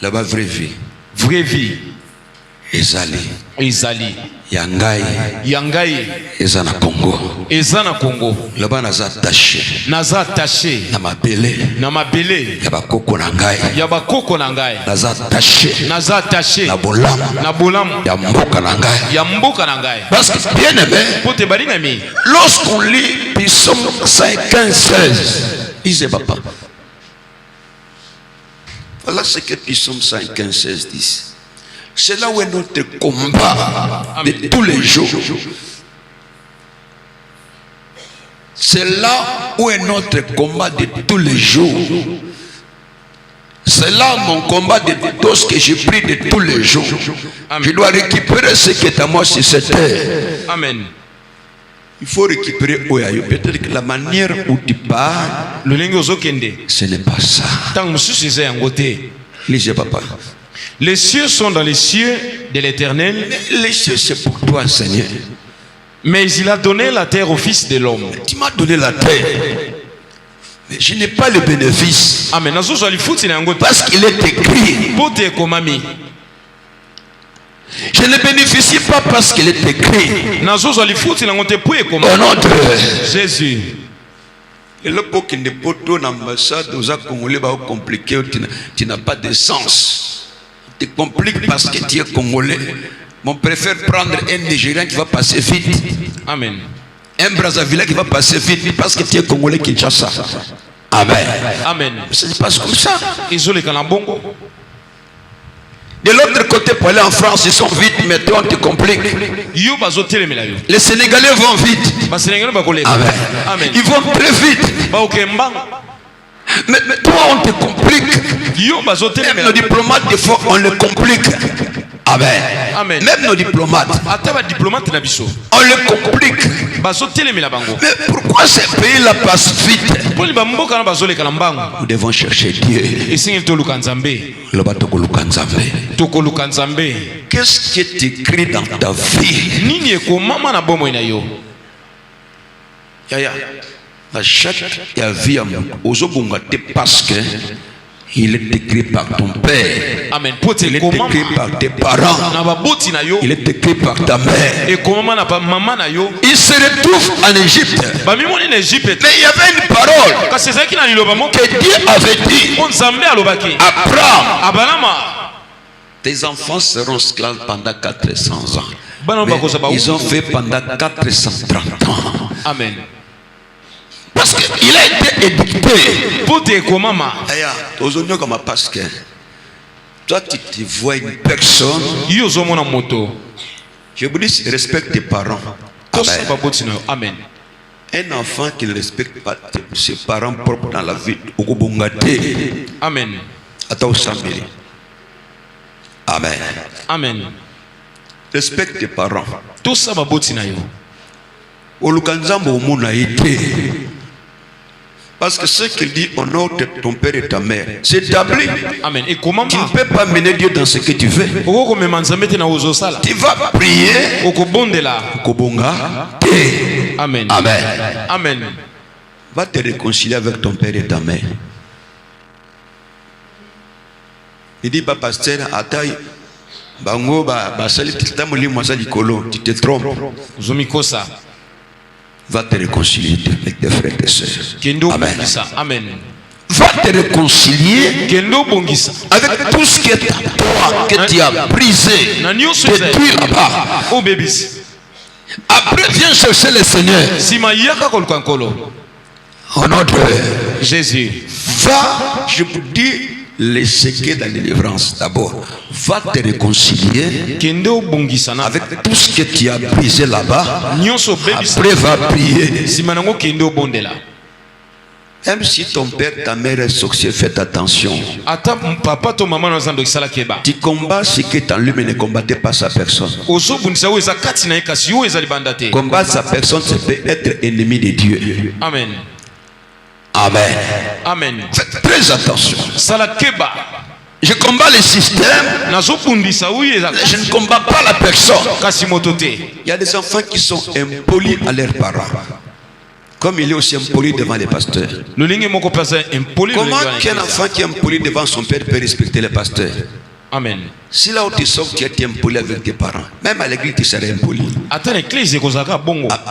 Là-bas, vraie vie. Vraie vie. Ezali. Ezali. Yangai. Yangai. Ezana Congo. Ezana Congo. Là-bas, naza taché. Naza taché. Namabele. Namabele. Yabakoko nangai. Yabakoko nangai. Naza taché. Naza taché. Nabolam. Nabolam. Yamboka nangai. Yamboka nangai. Parce que bien aimé. Lorsqu'on lit Psaume 15-16, il dit papa. Voilà ce que Psaume 15-16 dit. C'est là où est notre combat de tous les jours. C'est là où est notre combat de tous les jours. C'est là mon combat de tout ce que j'ai pris de tous les jours. Amen. Je dois récupérer ce qui est à moi sur cette terre. Amen. Il faut récupérer Oyayo. Peut-être que la manière où tu parles, ce n'est pas ça. Lisez papa. Les cieux sont dans les cieux de l'Éternel. Les cieux c'est pour toi Seigneur. Mais il a donné la terre au Fils de l'homme. Tu m'as donné la terre. Mais je n'ai pas le bénéfice. Amen. Parce qu'il est écrit. Je ne bénéficie pas parce qu'il est écrit. Au nom de Jésus. Et le pot qui n'est pas ton ambassade, aux Congolais va compliquer, tu n'as pas de sens. Tu compliques parce que tu es Congolais. On préfère prendre un Nigérien qui va passer vite. Amen. Un Brazzaville qui va passer vite parce que tu es Congolais qui tient ça. Amen. Amen. Ça se passe comme ça. De l'autre côté, pour aller en France, ils sont vite, mais toi on te complique. Les Sénégalais vont vite. Amen. Amen. Ils vont très vite. Mais toi on te complique. Même nos diplomates, des fois on les complique. Amen. Amen. Même nos diplomates. On les complique. Mais pourquoi ces pays-là passent vite? Nous devons chercher Dieu. Qu'est-ce qui est écrit dans ta vie? La chaque vie parce que il est écrit par ton père. Amen. Il est écrit par tes parents. Il est écrit par ta mère. Il se retrouve en Égypte. Mais il y avait une parole que Dieu avait dit. Abraham, tes enfants seront esclaves pendant 400 ans. Mais ils ont fait pendant 430 ans. Amen. Parce qu'il a été édicté. Parce que toi tu te vois une personne. Je vous dis, respecte tes parents. Amen. Un enfant qui ne respecte pas ses parents propres dans la vie. Amen. Amen. Amen. Respecte tes parents. Tout ça va parce que ce qu'il dit, honore ton père et ta mère, c'est établi. Amen. Et comment tu ne peux pas mener Dieu dans ce que tu fais. Tu vas prier. Amen. Amen. Amen. Va te réconcilier avec ton père et ta mère. Il dit, pas pasteur, ataï. Tu te trompes. Va te réconcilier avec tes frères et tes sœurs. Amen. Amen. Va te réconcilier avec tout ce qui est à toi, que tu as brisé depuis là-bas. Après, viens chercher le Seigneur. Au nom de Jésus. Va, je vous dis, les séquelles de la délivrance. D'abord, va te réconcilier avec tout ce que tu as brisé là-bas. Après, va prier. Même si ton père, ta mère est sorcier, faites attention. Tu combats ce qui est en lui, mais ne combattez pas sa personne. Combattre sa personne, c'est peut être ennemi de Dieu. Amen. Amen. Amen. Faites très attention. Je combats le système. Je ne combats pas la personne. Il y a des enfants qui sont impolis à leurs parents. Comme il est aussi impoli devant les pasteurs. Comment qu'un enfant qui est impoli devant son père peut respecter les pasteurs? Amen. Si là où tu sors, tu es impoli avec tes parents. Même à l'église, tu serais impoli.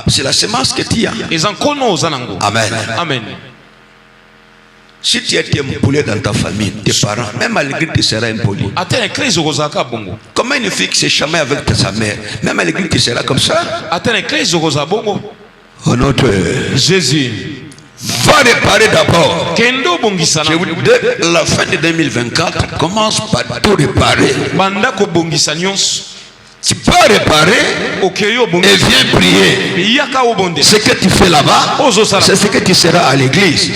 C'est la semence que tu as. Amen. Amen. Si tu es impoli dans ta famille, tes parents, même à l'église, tu seras impoli. Comment une fille qui s'est chamée avec sa mère, même à l'église, tu seras comme ça? Au nom de Jésus. Va réparer d'abord. Je vous dis, dès la fin de 2024, commence par tout réparer. Tu peux réparer et viens prier. Ce que tu fais là-bas, c'est ce que tu seras à l'église.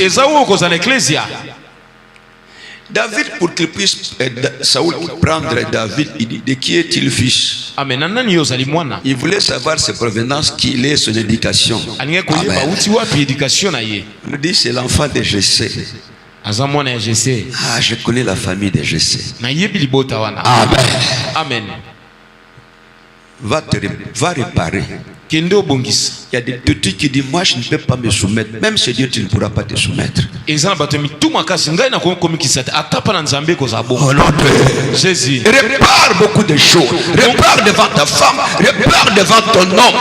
David, pour qu'il puisse Saoul prendre David, il dit: de qui est-il fils? Il voulait savoir ses provenances, qu'il est son éducation. Amen. Il dit: c'est l'enfant de Jessé. Ah, je connais la famille de Jessé. Amen. Amen. Va réparer. Il y a des petits qui disent: moi je ne peux pas me soumettre. Même si Dieu, tu ne pourras pas te soumettre. Au nom de Jésus. Répare beaucoup de choses. Répare devant ta femme. Répare devant ton homme.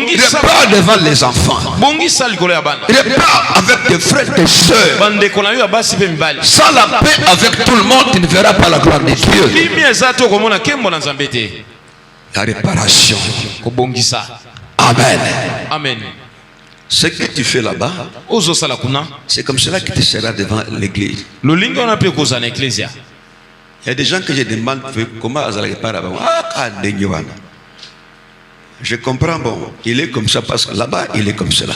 Répare devant les enfants. Répare avec tes frères et tes soeurs. Sans la paix avec tout le monde, tu ne verras pas la gloire de Dieu. La réparation. Amen. Amen. Ce que tu fais là-bas, c'est comme cela que tu seras devant l'église. Il y a des gens que je demande comment ils réparent là-bas. Je comprends, bon, il est comme ça parce que là-bas, il est comme cela.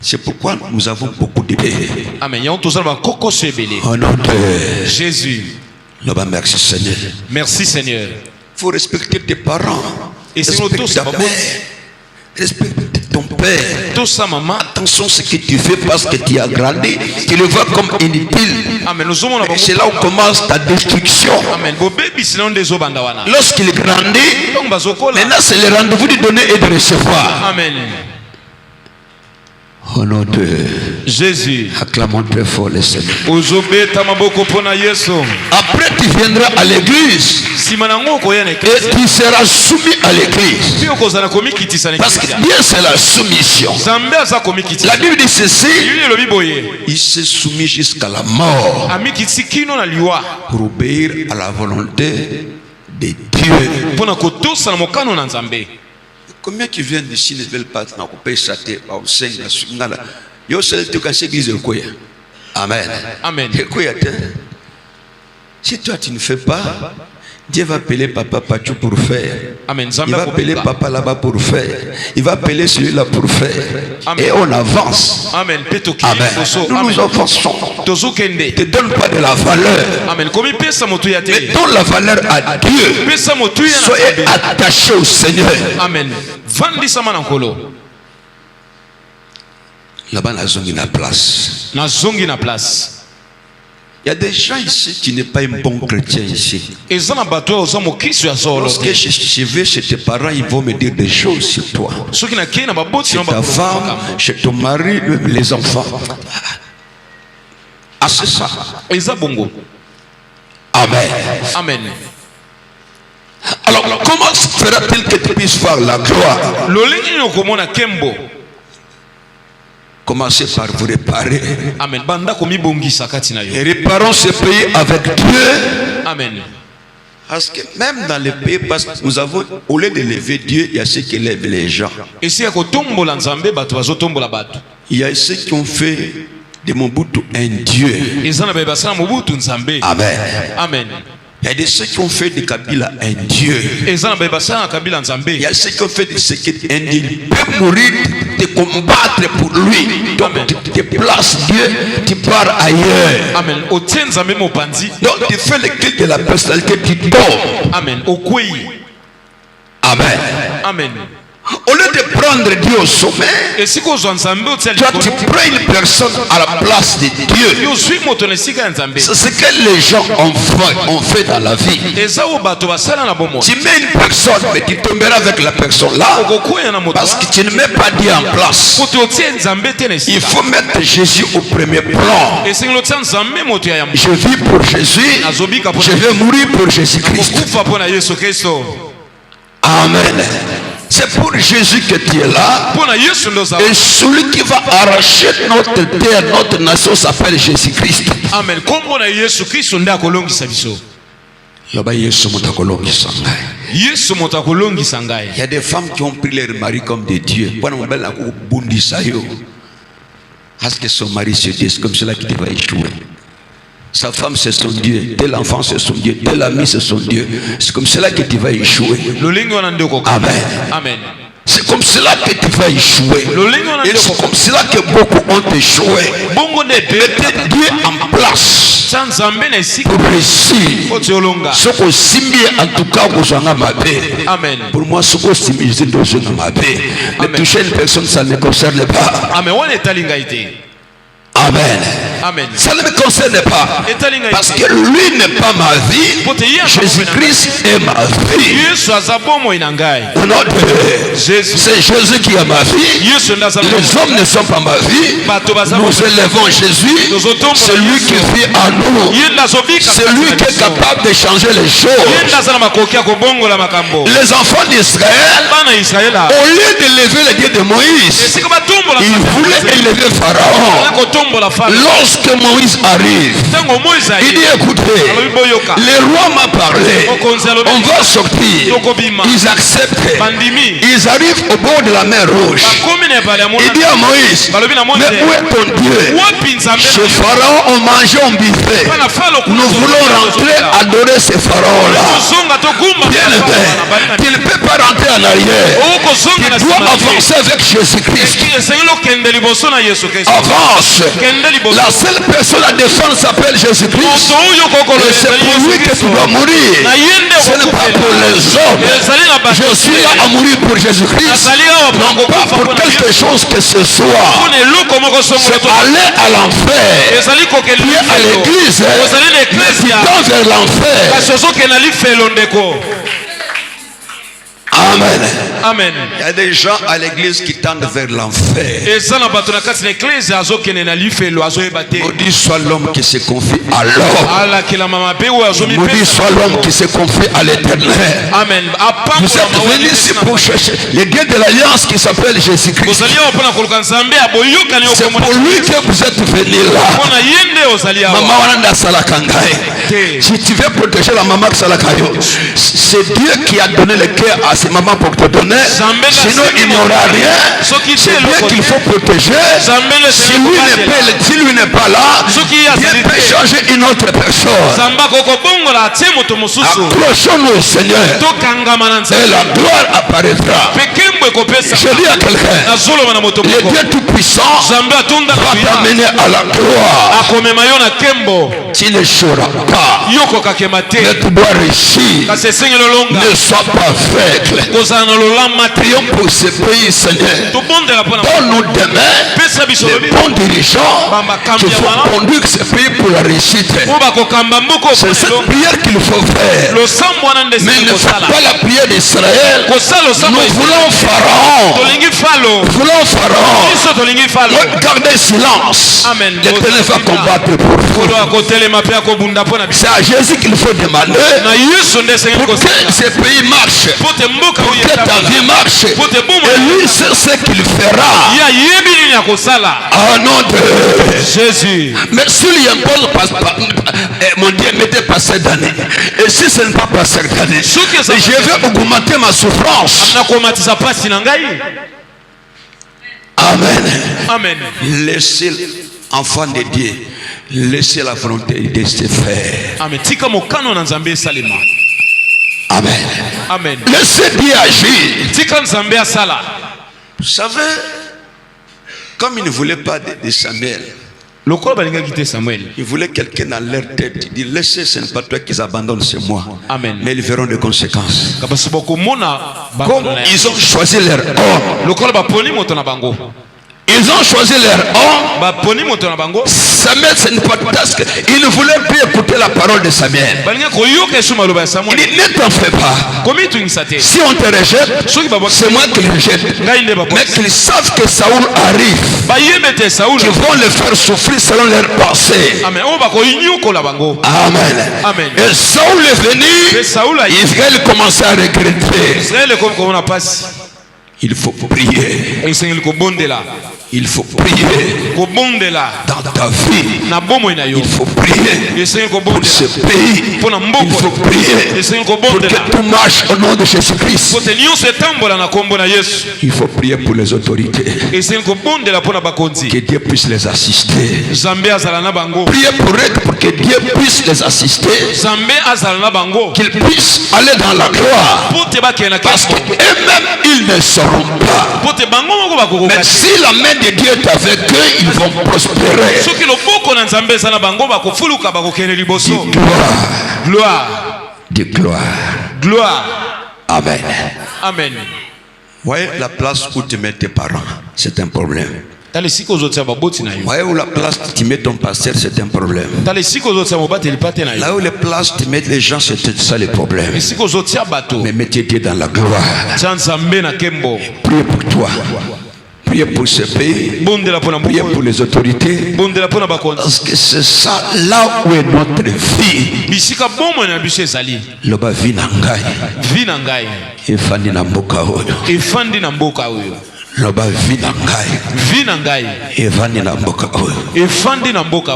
C'est pourquoi nous avons beaucoup de bébés. Amen. Au nom de Jésus. Merci Seigneur. Merci Seigneur. Il faut respecter tes parents. Respecte ta mère. Respecte ton père. Maman. Attention à ce que tu fais parce que tu as grandi. Tu le vois comme inutile. Et c'est là où commence ta destruction. Lorsqu'il grandit, maintenant c'est le rendez-vous de donner et de recevoir. Amen. Au nom de Jésus. Acclamons très fort le Seigneur. Après tu viendras à l'église et tu seras soumis à l'église. Parce que Dieu c'est la soumission. La Bible dit ceci: il s'est soumis jusqu'à la mort pour obéir à la volonté de Dieu. Combien qui viennent d'ici ne veulent pas couper sa tête? Amen. Amen. Si toi tu ne fais pas, Dieu va appeler papa Pachou pour faire. Amen. Il va appeler papa là-bas pour faire. Il va appeler celui-là pour faire. Amen. Et on avance. Amen. Amen. Nous nous avançons. Ne te donne pas de la valeur. Amen. Mais donne la valeur à Dieu. Soyez attachés au Seigneur. Amen. Là-bas, la place. Il y a des gens ici qui n'est pas un bon chrétien ici. Lorsque je vais chez tes parents, ils vont me dire des choses sur toi. Chez ta femme, chez ton mari, les enfants. Ah, c'est ça. Amen. Amen. Alors, comment fera-t-il que tu puisses faire la gloire? Commencez par vous réparer. Amen. Et réparons ce pays avec Dieu. Amen. Parce que même dans les pays, parce que nous avons, au lieu de lever Dieu, il y a ceux qui lèvent les gens. Il y a ceux qui ont fait de Mobutu un Dieu. Amen. Amen. Il y a de ceux qui ont fait de Kabila un Dieu. Il y a ceux qui ont fait de Sekedi un Dieu. Il peut mourir, te combattre pour lui. Donc tu te places Dieu, tu pars ailleurs. Amen. Donc tu fais le culte de la personnalité, tu tombes. Amen. Amen. Amen. Au lieu de prendre Dieu au sommet, et si toi tu prends une personne à la place de Dieu. C'est ce que les gens ont fait dans la vie. Tu mets une personne, mais tu tomberas avec la personne là, parce que tu ne mets pas Dieu en place. Il faut mettre Jésus au premier plan. Je vis pour Jésus, je vais mourir pour Jésus-Christ. Amen. C'est pour Jésus que tu es là. Et celui qui va arracher notre terre, notre nation s'appelle Jésus-Christ. Amen. Il y a des femmes qui ont pris leur mari comme des dieux. Parce que son mari se dit, c'est comme cela qu'il va échouer. Sa femme c'est son Dieu, tel enfant c'est son Dieu, tel ami c'est son Dieu. C'est comme cela que tu vas échouer. Amen. Amen. C'est comme cela que tu vas échouer. Et c'est comme cela que beaucoup ont échoué. Mettez Dieu en place pour réussir. Ce qu'on simbi en tout cas vous en avez. Amen. Pour moi ce qu'on simbi c'est dans une mabé. Ne toucher une personne ça ne concerne pas. Amen. Amen. Amen. Ça ne me concerne pas. Parce que lui n'est pas ma vie. Jésus-Christ est ma vie. Au nom de Jésus. C'est Jésus qui est ma vie. Les hommes ne sont pas ma vie. Nous élevons Jésus. C'est lui qui vit en nous. C'est lui qui est capable de changer les choses. Les enfants d'Israël, au lieu d'élever le Dieu de Moïse, ils voulaient élever Pharaon. Lorsque Moïse arrive, il dit écoutez, le roi m'a parlé, on va sortir. Ils acceptent. Ils arrivent au bord de la mer Rouge. Il dit à Moïse, mais où est ton Dieu? Chez Pharaon on mangeait, on biffait. Nous voulons rentrer adorer ce Pharaon-là. Bien aimé, tu ne peux pas rentrer en arrière. Tu dois avancer avec Jésus-Christ. Avance. La seule personne à défendre s'appelle Jésus-Christ. Et c'est pour lui que tu dois mourir. Ce n'est pas pour les hommes. Je suis là à mourir pour Jésus-Christ. Non pas pour quelque chose que ce soit. C'est aller à l'enfer. Tu es à l'église. Mais tu tends vers l'enfer. Amen. Amen. Il y a des gens à l'église qui tendent vers l'enfer. Maudit soit l'homme qui se confie à l'homme. Maudit soit l'homme qui se confie à l'Éternel. Amen. Vous êtes venus ici pour chercher le Dieu de l'Alliance qui s'appelle Jésus-Christ. C'est pour lui que vous êtes venus là. Maman Wanda Salakangaï. Si tu veux protéger la maman Salakayo, c'est Dieu qui a donné le cœur à ses mamans pour te donner. Sinon il n'y aura rien. C'est Dieu qu'il faut protéger. Si lui n'est pas là, Dieu peut changer une autre personne. Accrochons-nous au Seigneur et la gloire apparaîtra. Je dis à quelqu'un, le Dieu Tout-Puissant va t'amener à la gloire. Tu ne sauras pas, mais tu dois réussir. Ne sois pas aveugle. Prions pour ce pays, Seigneur. Donne-nous demain les bons dirigeants qui vont conduire ce pays pour la réussite. C'est cette prière qu'il faut faire. Mais ne faites pas la prière d'Israël. Nous voulons Pharaon. Voulons Pharaon. Gardez silence. L'Éternel va combattre pour vous. C'est à Jésus qu'il faut demander pour que ce pays marche, pour que ta vie marche. Et lui c'est ce qu'il fera. Au nom de Jésus. Mais s'il impose mon Dieu m'était passé d'année. Et si ce n'est pas passé d'année, je vais augmenter ma souffrance. Amen. Amen. Laissez enfant de Dieu, laissez la volonté de se faire. Amen. Amen. Amen. Laissez Dieu agir. Vous savez, comme il ne voulait pas de Samuel, Ils voulaient quelqu'un dans leur tête. Ils disent, laissez, ce n'est pas toi qu'ils abandonnent, c'est moi. Amen. Mais ils verront des conséquences. Comme ils ont choisi leur homme. Ils ont choisi leur homme. Samuel, ce n'est pas parce qu'ils ne voulaient plus écouter la parole de Samuel. Il dit, ne t'en fais pas. Si on te rejette, c'est moi qui le rejette. Mais qu'ils savent que Saoul arrive. Qu'ils vont le faire souffrir selon leurs pensées. Amen. Amen. Et Saoul est venu. Israël commençait à regretter. Il faut prier. Il faut prier. Dans ta vie, il faut prier. Pour ce pays, il faut prier. Pour que tout marche au nom de Jésus-Christ. Il faut prier pour les autorités. Que Dieu puisse les assister. Priez pour eux pour que Dieu puisse les assister. Qu'ils puissent aller dans la gloire. Parce qu'eux-mêmes, ils ne sauront pas. Mais si la main de Dieu est avec eux, ils vont prospérer. De gloire. Amen. Amen. Voyez la place où tu mets tes parents, c'est un problème. Voyez où la place où tu mets ton pasteur, c'est un problème. Là où les places tu mets les gens, c'est ça le problème. Mais mettez Dieu dans la gloire. Priez pour toi. Priez pour ce pays. Priez pour les autorités. Parce que c'est ça là où est notre vie. Loba vi nangai. Efandi na mboka oyo. Loba vi nangai. Efandi na mboka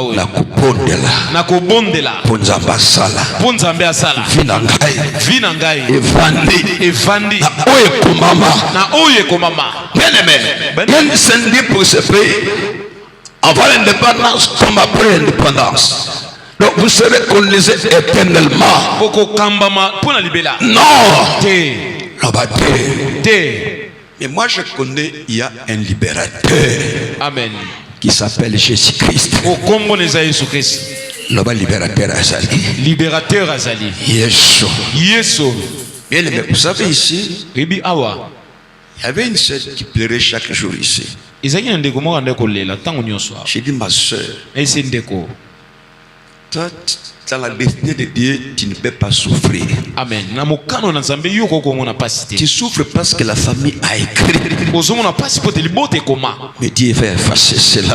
oyo. Na kubondela. Ponzamba sala. Vi nangai. Efandi. Na oye komama. Bien aimé. Même samedi pour ce pays, avant l'indépendance comme après l'indépendance. Donc vous serez colonisés éternellement. Non. Mais moi je connais, il y a un libérateur. Amen. Qui s'appelle Jésus-Christ. Le libérateur Azali. Yesu. Bien aimé, vous savez ici, il y avait une sœur qui pleurait chaque jour ici. J'ai dit, ma sœur, toi, dans la destinée de Dieu, tu ne peux pas souffrir. Amen. Tu souffres parce que la famille a écrit. Mais Dieu va effacer cela.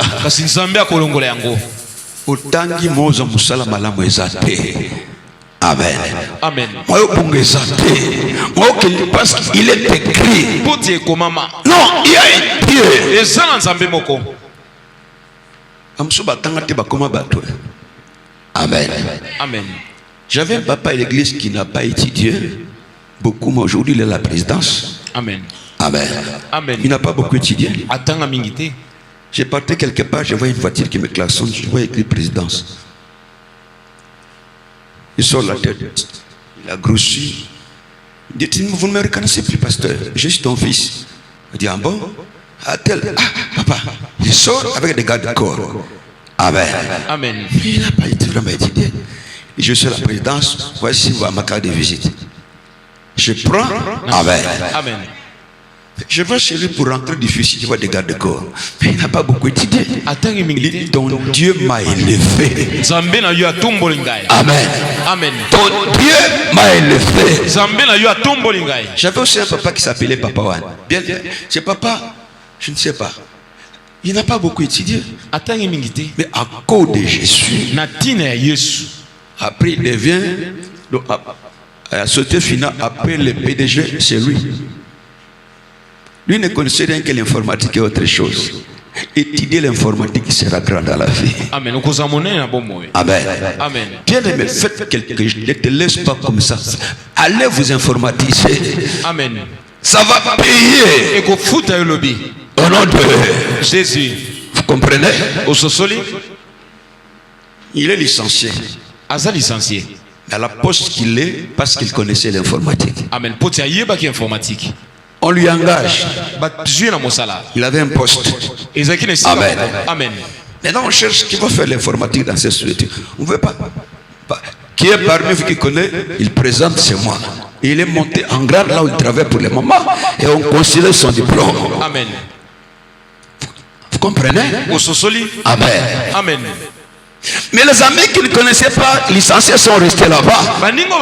Autant qu'il mozo musala malamu ezate. Amen. Amen. Parce qu'il est écrit. Non, il y a un Dieu. Amen. Amen. J'avais un papa à l'église qui n'a pas étudié beaucoup, mais aujourd'hui il est à la présidence. Amen. Amen. Amen. Il n'a pas beaucoup étudié. J'ai J'ai parti quelque part, je vois une voiture qui me klaxonne, je vois écrit présidence. Il sort la tête, il a grossi. Il dit, vous ne me reconnaissez plus, pasteur, je suis ton fils. Il dit, ah bon? Ah, papa, il sort avec des gardes de corps. Amen. Amen. Il n'a pas été vraiment étudié. Je suis à la présidence, voici ma carte de visite. Je prends. Amen. Amen. Je vais chez lui pour rentrer difficile, je vois des gardes de corps. Mais il n'a pas beaucoup étudié. Il dit, ton Dieu m'a élevé. Amen. Amen. Ton Dieu m'a élevé. J'avais aussi un papa qui s'appelait Papa Wan. Bien, c'est papa, je ne sais pas. Il n'a pas beaucoup étudié. Mais à cause de Jésus. Après, il devient, à la société finale, après le PDG, c'est lui. Lui ne connaissait rien que l'informatique et autre chose. Étudier l'informatique sera grand dans la vie. Amen. Amen. Amen. Bien aimé, faites quelque chose. Ne te laisse pas comme ça. Allez vous informatiser. Amen. Ça va payer. Au nom de Jésus. Vous comprenez? Il est licencié. Licencié. À la poste qu'il est, parce qu'il connaissait l'informatique. Amen. On lui engage. Il avait un poste. Amen. Amen. Maintenant, on cherche qui va faire l'informatique dans cette société. On ne veut pas. Qui est parmi vous qui connaît, il présente, c'est moi. Il est monté en grade là où il travaille pour les mamans et on considère son diplôme. Amen. Vous comprenez? Amen. Amen. Mais les amis qui ne connaissaient pas, licenciés sont restés là-bas. Mais lui,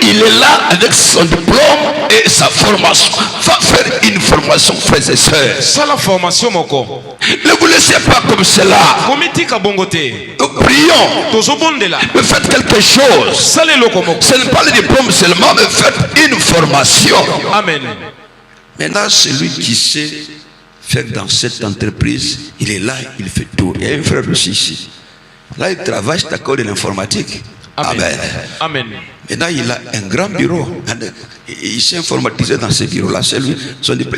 il est là avec son diplôme et sa formation. Va faire une formation, frères et sœurs. Ça la formation, moko. Ne vous laissez pas comme cela. Prions. Mais faites quelque chose. Ce n'est pas le diplôme seulement, mais faites une formation. Amen. Maintenant, celui qui sait faire dans cette entreprise, il est là, il fait tout. Il y a un frère aussi ici. Là, il travaille, c'est à cause de l'informatique. Amen. Amen. Maintenant, il a un grand bureau. Il s'est informatisé dans ce bureau-là.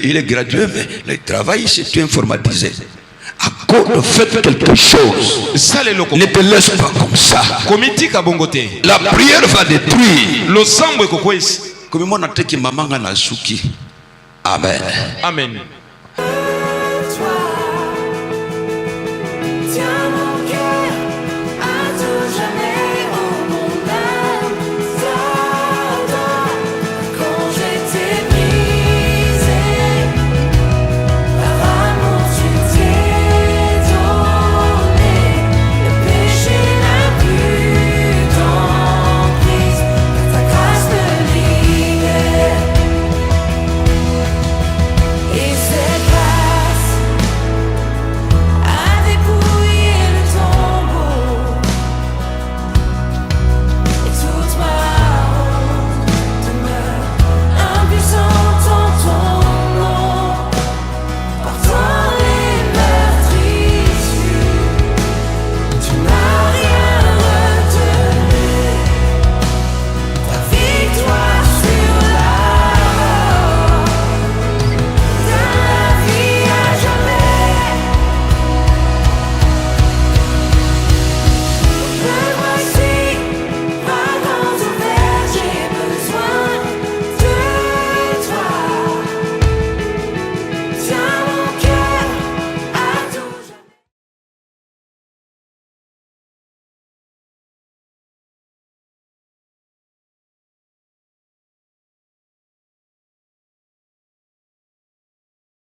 Il est gradué, mais le travail, c'est tout informatisé. À cause de faire quelque chose, ne te laisse pas comme ça. La prière va détruire. Amen. Amen.